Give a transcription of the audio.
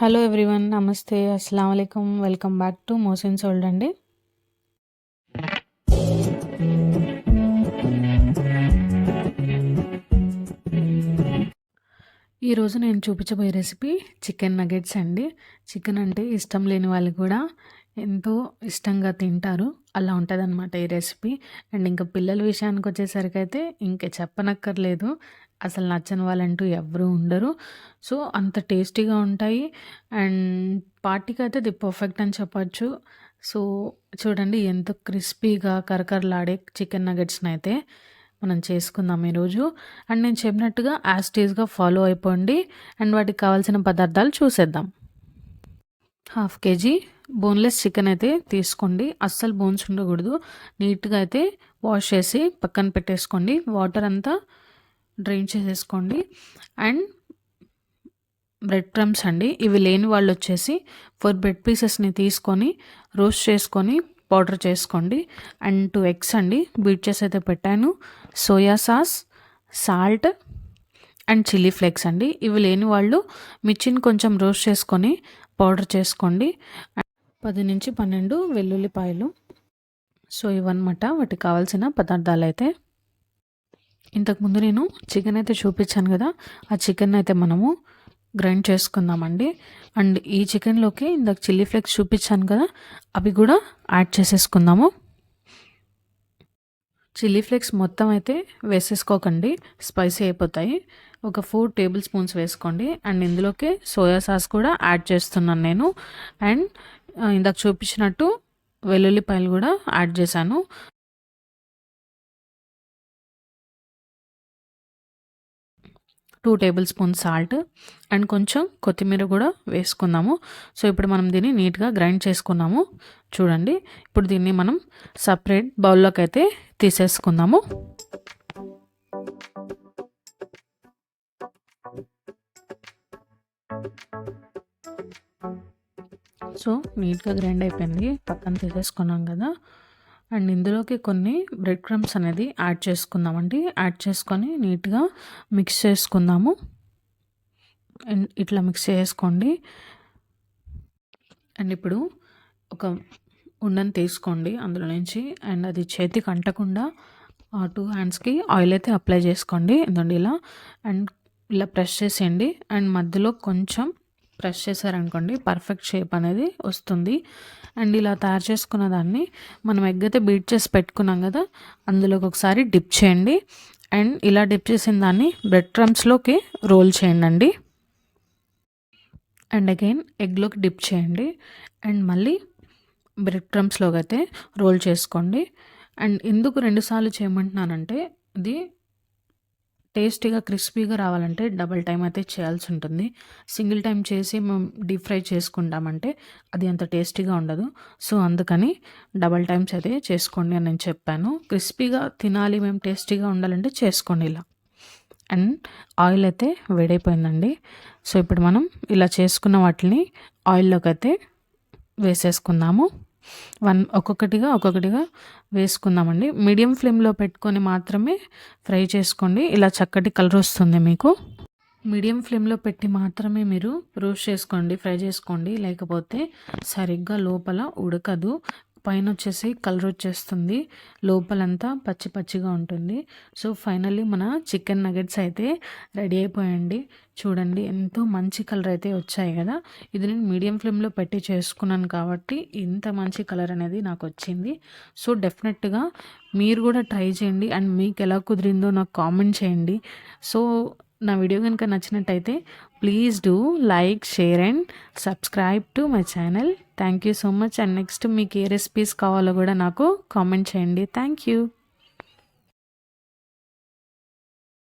Hello everyone, నమస్తే, అస్సలం వాలేకుమ్. Welcome back to మోసిన్స్ world అండి. ఈరోజు నేను చూపించబోయే రెసిపీ చికెన్ నగెట్స్ అండి. చికెన్ అంటే ఇష్టం లేని వాళ్ళు కూడా ఎంతో ఇష్టంగా తింటారు, అలా ఉంటుందన్నమాట ఈ రెసిపీ. అండ్ ఇంకా పిల్లల విషయానికి వచ్చేసరికి అయితే ఇంకా చెప్పనక్కర్లేదు, అసలు నచ్చని వాళ్ళంటూ ఎవరు ఉండరు. సో అంత టేస్టీగా ఉంటాయి అండ్ పార్టీకి అయితే ది పర్ఫెక్ట్ అని చెప్పచ్చు. సో చూడండి ఎంత క్రిస్పీగా కరకరలాడే చికెన్ నగెట్స్ని అయితే మనం చేసుకుందాం ఈరోజు. అండ్ నేను చెప్పినట్టుగా యాజ్ టీజ్గా ఫాలో అయిపోండి. అండ్ వాటికి కావాల్సిన పదార్థాలు చూసేద్దాం. 1/2 kg బోన్లెస్ చికెన్ అయితే తీసుకోండి. అస్సలు బోన్స్ ఉండకూడదు. నీట్గా అయితే వాష్ చేసి పక్కన పెట్టేసుకోండి. వాటర్ అంతా డ్రైన్ చేసేసుకోండి. అండ్ బ్రెడ్ క్రమ్స్ అండి, ఇవి లేని వాళ్ళు వచ్చేసి 4 బ్రెడ్ పీసెస్ని తీసుకొని రోస్ట్ చేసుకొని పౌడర్ చేసుకోండి. అండ్ 2 eggs అండి, బీట్ చేసి అయితే పెట్టాను. Soya sauce, salt and chilli flakes అండి. ఇవి లేని వాళ్ళు మిర్చిని కొంచెం రోస్ట్ చేసుకొని పౌడర్ చేసుకోండి. 10 నుంచి 12 వెల్లుల్లిపాయలు. సో ఇవన్నమాట వాటికి కావాల్సిన పదార్థాలు అయితే. ఇంతకుముందు నేను చికెన్ అయితే చూపించాను కదా, ఆ చికెన్ అయితే మనము గ్రైండ్ చేసుకుందామండి. అండ్ ఈ చికెన్లోకి ఇందాక చిల్లీ ఫ్లేక్స్ చూపించాను కదా, అవి కూడా యాడ్ చేసేసుకుందాము. చిల్లీ ఫ్లేక్స్ మొత్తం అయితే వేసేసుకోకండి, స్పైసీ అయిపోతాయి. ఒక 4 టేబుల్ స్పూన్స్ వేసుకోండి. అండ్ ఇందులోకి సోయా సాస్ కూడా యాడ్ చేస్తున్నాను నేను. అండ్ ఇందాక చూపించినట్టు వెల్లుల్లిపాయలు కూడా యాడ్ చేశాను. 2 టేబుల్ స్పూన్స్ సాల్ట్ అండ్ కొంచెం కొత్తిమీర కూడా వేసుకుందాము. సో ఇప్పుడు మనం దీన్ని నీట్గా గ్రైండ్ చేసుకున్నాము. చూడండి, ఇప్పుడు దీన్ని మనం సపరేట్ బౌల్లోకి అయితే తీసేసుకుందాము. సో నీట్గా గ్రైండ్ అయిపోయింది, పక్కన తీసేసుకున్నాం కదా. అండ్ ఇందులోకి కొన్ని బ్రెడ్ క్రమ్స్ అనేది యాడ్ చేసుకుందామండి. యాడ్ చేసుకొని నీట్గా మిక్స్ చేసుకుందాము. అండ్ ఇట్లా మిక్స్ చేసుకోండి. అండ్ ఇప్పుడు ఒక ఉండని తీసుకోండి అందులో నుంచి. అండ్ అది చేతికి అంటకుండా 2 హ్యాండ్స్కి ఆయిల్ అయితే అప్లై చేసుకోండి. ఎందుకంటే ఇలా అండ్ ఇలా ప్రెస్ చేసేయండి. అండ్ మధ్యలో కొంచెం ప్రెస్ చేశారనుకోండి పర్ఫెక్ట్ షేప్ అనేది వస్తుంది. అండ్ ఇలా తయారు చేసుకున్న దాన్ని మనం ఎగ్ అయితే బీట్ చేసి పెట్టుకున్నాం కదా, అందులోకి ఒకసారి డిప్ చేయండి. అండ్ ఇలా డిప్ చేసిన దాన్ని బ్రెడ్ క్రమ్స్లోకి రోల్ చేయండి. అండ్ అగైన్ ఎగ్లోకి డిప్ చేయండి. అండ్ మళ్ళీ బ్రెడ్ క్రమ్స్లోకి అయితే రోల్ చేసుకోండి. అండ్ ఎందుకు 2 సార్లు చేయమంటున్నానంటే, ఇది టేస్టీగా క్రిస్పీగా రావాలంటే డబల్ టైం అయితే చేయాల్సి ఉంటుంది. సింగిల్ టైం చేసి మేము డీప్ ఫ్రై చేసుకుంటామంటే అది అంత టేస్టీగా ఉండదు. సో అందుకని డబల్ టైమ్స్ అయితే చేసుకోండి అని నేను చెప్పాను. క్రిస్పీగా తినాలి, మేము టేస్టీగా ఉండాలంటే చేసుకోండి ఇలా. అండ్ ఆయిల్ అయితే వేడైపోయిందండి. సో ఇప్పుడు మనం ఇలా చేసుకున్న వాటిని ఆయిల్లోకి అయితే వేసేసుకుందాము. ఒక్కొక్కటిగా వేసుకుందామండి. మీడియం ఫ్లేమ్లో పెట్టుకొని మాత్రమే ఫ్రై చేసుకోండి. ఇలా చక్కటి కలర్ వస్తుంది మీకు. మీడియం ఫ్లేమ్లో పెట్టి మాత్రమే మీరు రోస్ట్ చేసుకోండి, ఫ్రై చేసుకోండి. లేకపోతే సరిగ్గా లోపల ఉడకదు. పైన వచ్చేసి కలర్ వచ్చేస్తుంది, లోపలంతా పచ్చి పచ్చిగా ఉంటుంది. సో ఫైనల్లీ మన చికెన్ నగెట్స్ అయితే రెడీ అయిపోయండి. చూడండి ఎంతో మంచి కలర్ అయితే వచ్చాయి కదా. ఇది నేను మీడియం ఫ్లేమ్లో పెట్టి చేసుకున్నాను కాబట్టి ఇంత మంచి కలర్ అనేది నాకు వచ్చింది. సో డెఫినెట్గా మీరు కూడా ట్రై చేయండి. అండ్ మీకు ఎలా కుదిరిందో నాకు కామెంట్ చేయండి. సో నా వీడియో కనుక నచ్చినట్టయితే please do like, share and subscribe to my channel. Thank you so much. And next మీకు ఏ రెసిపీస్ కావాలో కూడా నాకు కామెంట్ చేయండి. Thank you.